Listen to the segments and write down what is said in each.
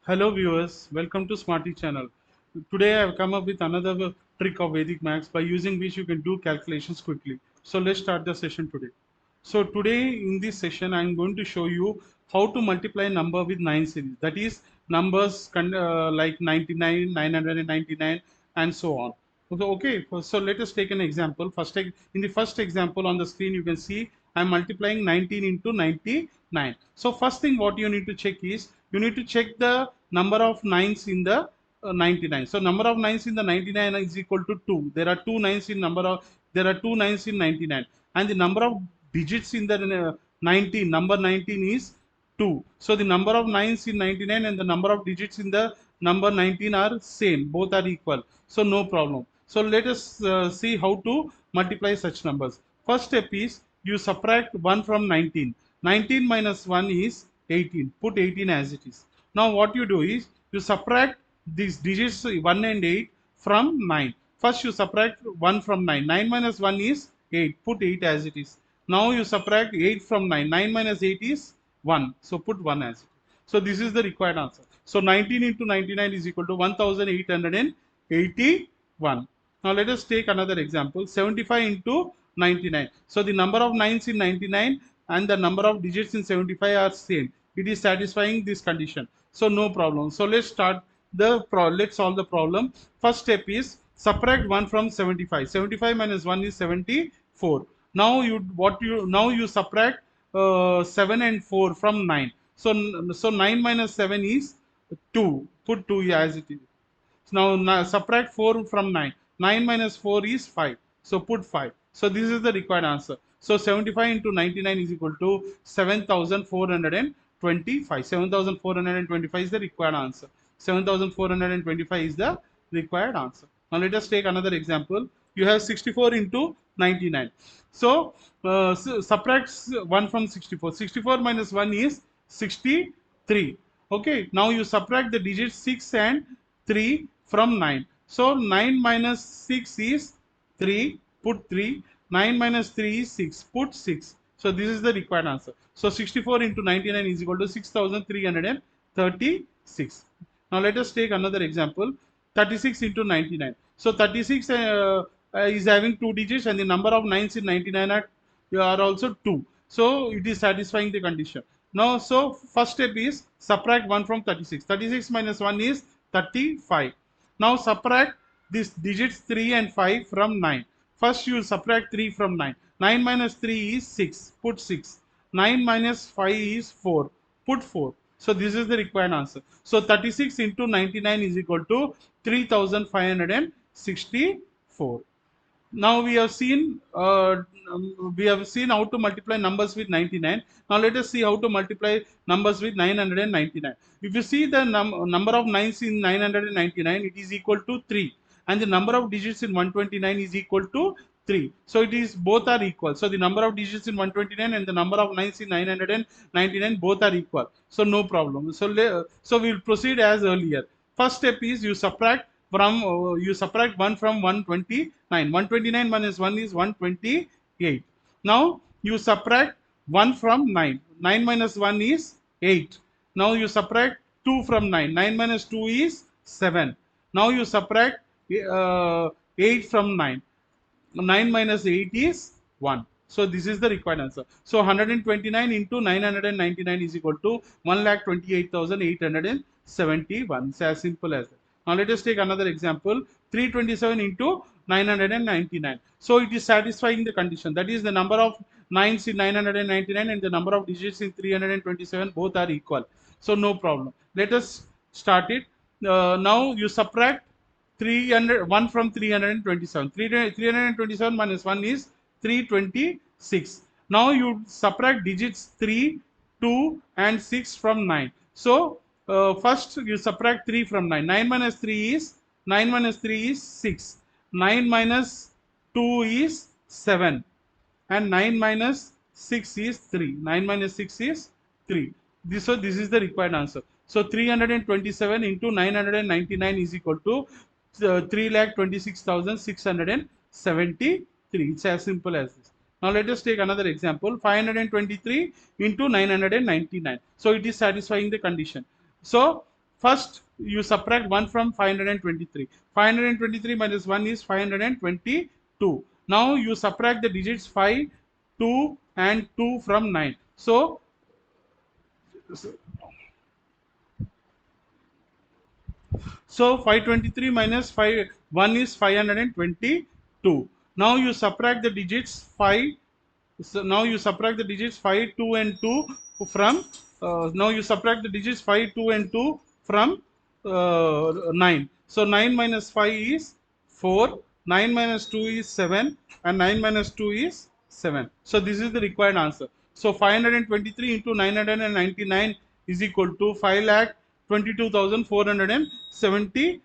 Hello viewers, welcome to Smarty channel. Today I have come up with another trick of Vedic maths by using which you can do calculations quickly. So let's start the session today. So today in this session I am going to show you how to multiply a number with 9 series. That is numbers like 99, 999 and so on. So let us take an example. In the first example on the screen you can see I am multiplying 19 into 99. So first thing what you need to check is you need to check the number of nines in the 99. So number of nines in the 99 is equal to 2. There are two nines in 99 and the number of digits in the 19 number 19 is 2. So the number of nines in 99 and the number of digits in the number 19 are same, both are equal, so no problem. So let us see how to multiply such numbers. First step is you subtract 1 from 19. 19 minus 1 is 18. Put 18 as it is. Now what you do is you subtract these digits 1 and 8 from 9. First you subtract 1 from 9. 9 minus 1 is 8. Put 8 as it is. Now you subtract 8 from 9. 9 minus 8 is 1. So put 1 as it is. So this is the required answer. So 19 into 99 is equal to 1881. Now let us take another example. 75 into 99. So the number of nines in 99 and the number of digits in 75 are same. It is satisfying this condition. So no problem. So let's let's solve the problem. First step is subtract 1 from 75. 75 minus 1 is 74. Now you subtract 7 and 4 from 9. So 9 minus 7 is 2. Put 2 as it is. Now subtract 4 from 9. 9 minus 4 is 5. So put 5. So this is the required answer. So 75 into 99 is equal to 7425. 7425 is the required answer. 7425 is the required answer. Now let us take another example. You have 64 into 99. So subtract 1 from 64. 64 minus 1 is 63. Okay, now you subtract the digits 6 and 3 from 9. So 9 minus 6 is 3. Put 3. 9 minus 3 is 6. Put 6. So this is the required answer. So 64 into 99 is equal to 6336. Now let us take another example. 36 into 99. So 36 is having two digits and the number of nines in 99 are also 2. So it is satisfying the condition. Now, so first step is subtract 1 from 36. 36 minus 1 is 35. Now subtract these digits 3 and 5 from 9. First you subtract 3 from 9. 9 minus 3 is 6. Put 6. 9 minus 5 is 4. Put 4. So this is the required answer. So 36 into 99 is equal to 3564. Now we have seen how to multiply numbers with 99. Now let us see how to multiply numbers with 999. If you see the number of nines in 999, it is equal to 3, and the number of digits in 129 is equal to 3. So it is both are equal. So the number of digits in 129 and the number of nines in 999 both are equal. So no problem. So we will proceed as earlier. First step is you subtract 1 from 129. 129 minus 1 is 128. Now you subtract 1 from 9. 9 minus 1 is 8. Now you subtract 2 from 9. 9 minus 2 is 7. Now you subtract 8 from 9. 9 minus 8 is 1. So this is the required answer. So 129 into 999 is equal to 1,28,871. It's as simple as that. Now let us take another example. 327 into 999. So it is satisfying the condition. That is the number of nines in 999 and the number of digits in 327 both are equal. So no problem. Let us start it. Now you subtract 1 from 327. 327 minus 1 is 326. Now you subtract digits 3, 2 and 6 from 9. So first you subtract 3 from 9. 9 minus 3 is 6. 9 minus 2 is 7 and 9 minus 6 is 3. 9 minus 6 is 3. So this is the required answer. So 327 into 999 is equal to 3,26,673. It's as simple as this. Now let us take another example. 523 into 999. So it is satisfying the condition. So First, you subtract 1 from 523. 523 minus 1 is 522. Now you subtract the digits 5, 2 and 2 from 9. So 523 minus 5, 1 is 522. Now you subtract the digits 5. So now you subtract the digits 5, 2 and 2 from, now you subtract the digits 5, 2 and 2 from 9. So 9 minus 5 is 4, 9 minus 2 is 7 and 9 minus 2 is 7. So this is the required answer. So 523 into 999 is equal to 5,22,470.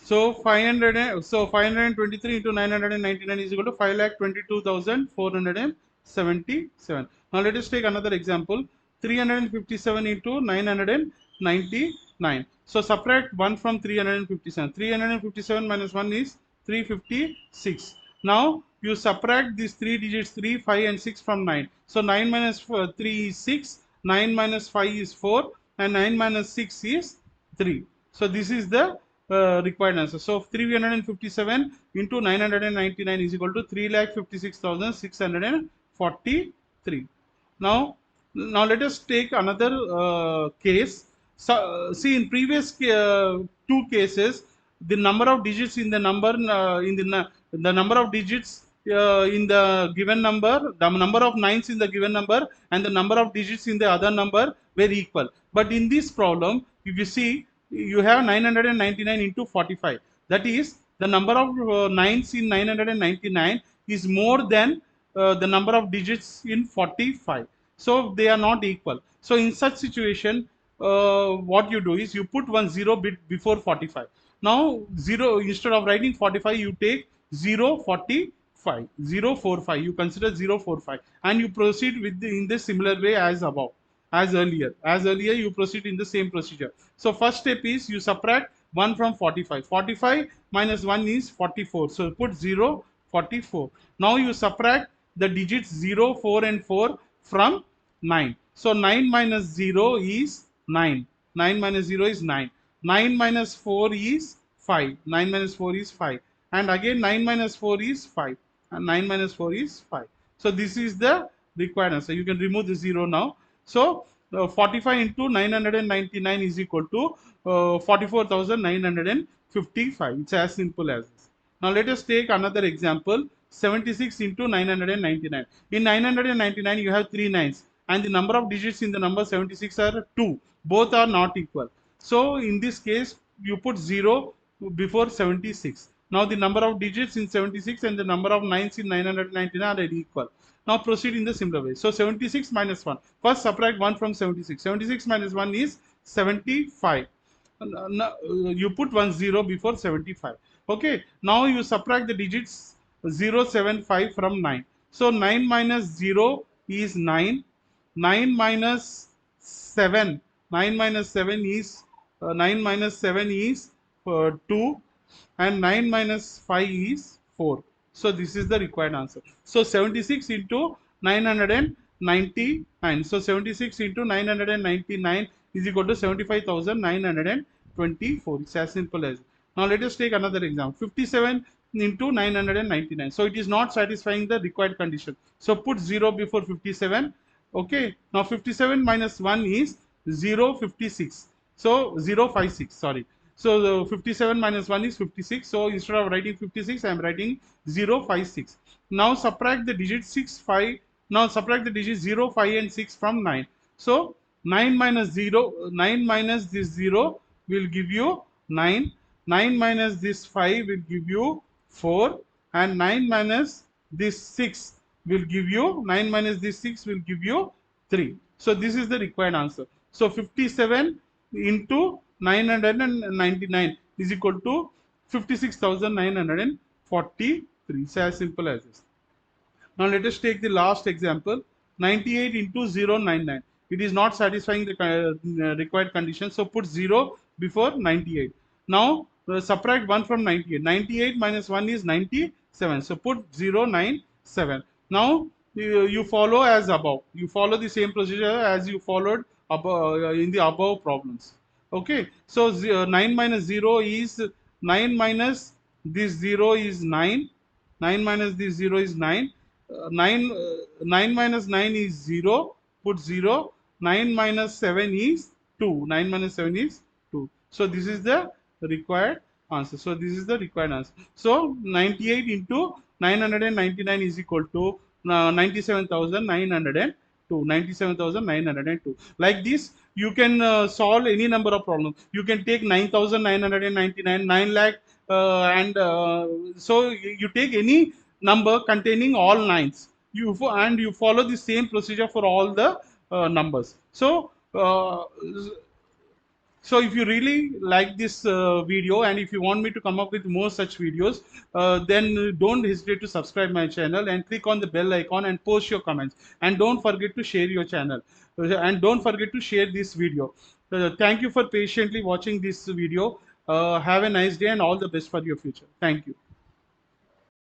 So 523 into 999 is equal to 5,22,477. Now let us take another example. 357 into 999. So subtract 1 from 357. 357 minus 1 is 356. Now you subtract these three digits 3, 5 and 6 from 9. So 9 minus 3 is 6, 9 minus 5 is 4 and 9 minus 6 is 3. So this is the required answer. So 357 into 999 is equal to 3,56,643. Now let us take another case. So, see, in previous two cases, the number of digits in the number the number of digits in the given number, the number of nines in the given number, and the number of digits in the other number were equal. But in this problem, if you see, you have 999 into 45. That is, the number of nines in 999 is more than the number of digits in 45. So they are not equal. So in such situation, what you do is you put one 0 bit before 45. Now 0, instead of writing 45, you take 045, 045. You consider 045 and you proceed with in the similar way as above, as earlier. As earlier, you proceed in the same procedure. So first step is you subtract 1 from 45. 45 minus 1 is 44. So put 0, 44. Now you subtract the digits 0, 4 and 4 from 9. So 9 minus 0 is 9. 9 minus 0 is 9. 9 minus 4 is 5. 9 minus 4 is 5. And again 9 minus 4 is 5. And 9 minus 4 is 5. So this is the required answer. You can remove the 0 now. So 45 into 999 is equal to 44,955. It's as simple as this. Now let us take another example. 76 into 999. In 999 you have 3 nines and the number of digits in the number 76 are 2. Both are not equal. So in this case you put 0 before 76. Now the number of digits in 76 and the number of nines in 999 are equal. Now proceed in the similar way. So 76 minus 1. First subtract 1 from 76. 76 minus 1 is 75. You put 1 0 before 75. Okay. Now you subtract the digits 075 from 9. So 9 minus 0 is 9. 9 minus 7. 9 minus 7 is 9 minus 7 is 2 and 9 minus 5 is 4. So this is the required answer. So 76 into 999. So 76 into 999 is equal to 75,924. It's as simple as. Now let us take another example. 57 into 999. So it is not satisfying the required condition. So put 0 before 57. Okay. Now 57 minus 1 is 056. So 056. Sorry. So 57 minus 1 is 56. So instead of writing 56, I am writing 056. Now subtract the digits 6, 5. Now subtract the digits 0, 5 and 6 from 9. So 9 minus 0, 9 minus this 0 will give you 9. 9 minus this 5 will give you 4. And 9 minus this 6 will give you, 9 minus this 6 will give you 3. So this is the required answer. So 57 into 999 is equal to 56,943. It's as simple as this. Now let us take the last example. 98 into 099. It is not satisfying the required condition. So put 0 before 98. Now subtract 1 from 98. 98 minus 1 is 97. So put 097. Now you follow as above. You follow the same procedure as you followed in the above problems. Okay, so 9 minus 0 is 9 minus this 0 is 9. 9 minus this 0 is 9. 9 minus 9 is 0. Put 0. 9 minus 7 is 2. 9 minus 7 is 2. So this is the required answer. So this is the required answer. So 98 into 999 is equal to 97,902. 97,902. Like this, you can solve any number of problems. You can take 9,999, 9 lakh, and so you take any number containing all nines. And you follow the same procedure for all the numbers. So if you really like this video, and if you want me to come up with more such videos, then don't hesitate to subscribe my channel and click on the bell icon and post your comments, and don't forget to share your channel, and don't forget to share this video. Thank you for patiently watching this video. Have a nice day and all the best for your future. Thank you.